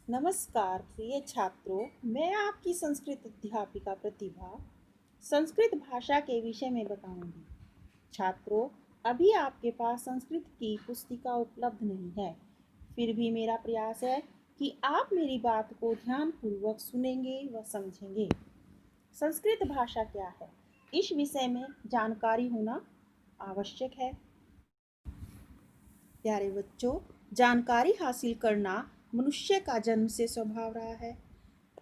नमस्कार प्रिय छात्रों, मैं आपकी संस्कृत अध्यापिका प्रतिभा संस्कृत भाषा के विषय में बताऊंगी। छात्रों, अभी आपके पास संस्कृत की पुस्तिका उपलब्ध नहीं है, फिर भी मेरा प्रयास है कि आप मेरी बात को ध्यानपूर्वक सुनेंगे व समझेंगे। संस्कृत भाषा क्या है, इस विषय में जानकारी होना आवश्यक है। प्यारे बच्चों, जानकारी हासिल करना मनुष्य का जन्म से स्वभाव रहा है।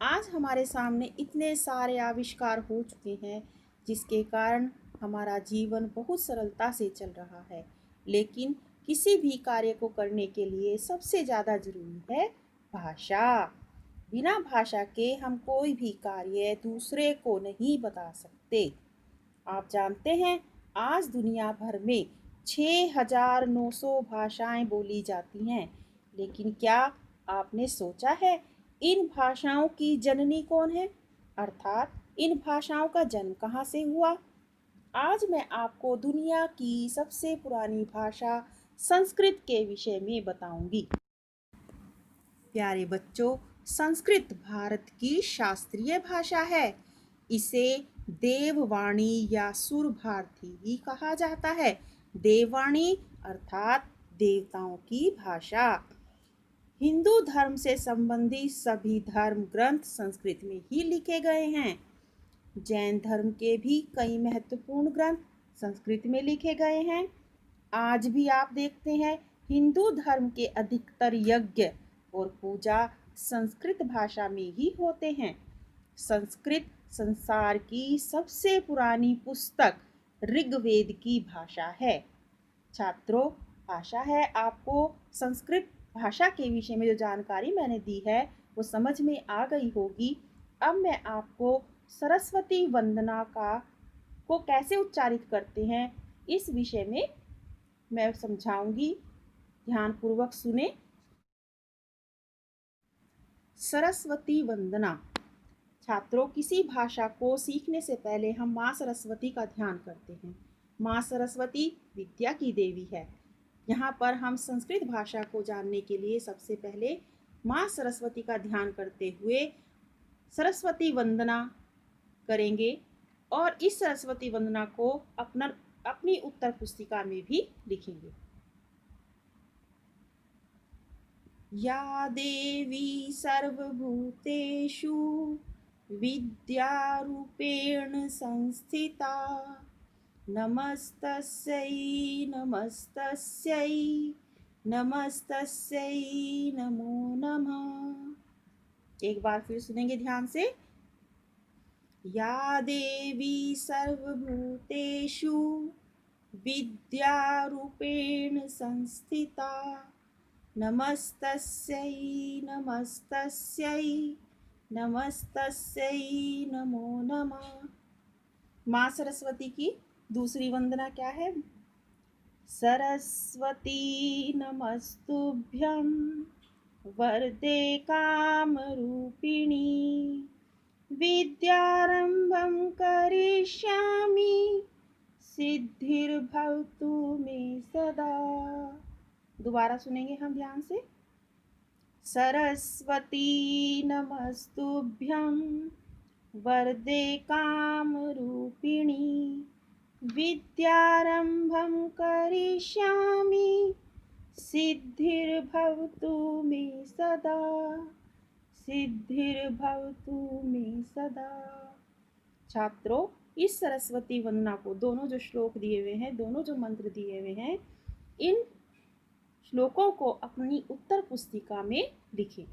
आज हमारे सामने इतने सारे आविष्कार हो चुके हैं जिसके कारण हमारा जीवन बहुत सरलता से चल रहा है, लेकिन किसी भी कार्य को करने के लिए सबसे ज़्यादा जरूरी है भाषा। बिना भाषा के हम कोई भी कार्य दूसरे को नहीं बता सकते। आप जानते हैं, आज दुनिया भर में 6,900 भाषाएं बोली जाती हैं, लेकिन क्या आपने सोचा है इन भाषाओं की जननी कौन है, अर्थात इन भाषाओं का जन्म कहाँ से हुआ? आज मैं आपको दुनिया की सबसे पुरानी भाषा संस्कृत के विषय में बताऊंगी। प्यारे बच्चों, संस्कृत भारत की शास्त्रीय भाषा है। इसे देववाणी या सुर भारती भी कहा जाता है। देववाणी अर्थात देवताओं की भाषा। हिंदू धर्म से संबंधित सभी धर्म ग्रंथ संस्कृत में ही लिखे गए हैं। जैन धर्म के भी कई महत्वपूर्ण ग्रंथ संस्कृत में लिखे गए हैं। आज भी आप देखते हैं, हिंदू धर्म के अधिकतर यज्ञ और पूजा संस्कृत भाषा में ही होते हैं। संस्कृत संसार की सबसे पुरानी पुस्तक ऋग्वेद की भाषा है। छात्रों, आशा है आपको संस्कृत भाषा के विषय में जो जानकारी मैंने दी है वो समझ में आ गई होगी। अब मैं आपको सरस्वती वंदना को कैसे उच्चारित करते हैं इस विषय में मैं समझाऊंगी। ध्यानपूर्वक सुने। सरस्वती वंदना। छात्रों, किसी भाषा को सीखने से पहले हम माँ सरस्वती का ध्यान करते हैं। माँ सरस्वती विद्या की देवी है। यहाँ पर हम संस्कृत भाषा को जानने के लिए सबसे पहले माँ सरस्वती का ध्यान करते हुए सरस्वती वंदना करेंगे और इस सरस्वती वंदना को अपनी उत्तर पुस्तिका में भी लिखेंगे। या देवी सर्वभूतेषु विद्यारूपेण संस्थिता नमस्तस्यै नमस्तस्यै नमस्तस्यै नमो नमः। एक बार फिर सुनेंगे ध्यान से। या देवी सर्वभूतेषु विद्यारूपेण संस्थिता नमस्तस्यै नमस्तस्यै नमस्तस्यै नमो नमः। माँ सरस्वती की दूसरी वंदना क्या है? सरस्वती नमस्तुभ्यं वरदे कामरूपिणी विद्यारंभं करिष्यामि सिद्धिर्भवतु मे सदा। दोबारा सुनेंगे हम ध्यान से। सरस्वती नमस्तुभ्यं वरदे कामरूपिणी विद्यारंभं करिष्यामि सिद्धिर्भवतु मे सदा सिद्धिर्भवतु मे सदा। छात्रों, इस सरस्वती वंदना को दोनों जो श्लोक दिए हुए हैं, दोनों जो मंत्र दिए हुए हैं, इन श्लोकों को अपनी उत्तर पुस्तिका में लिखें।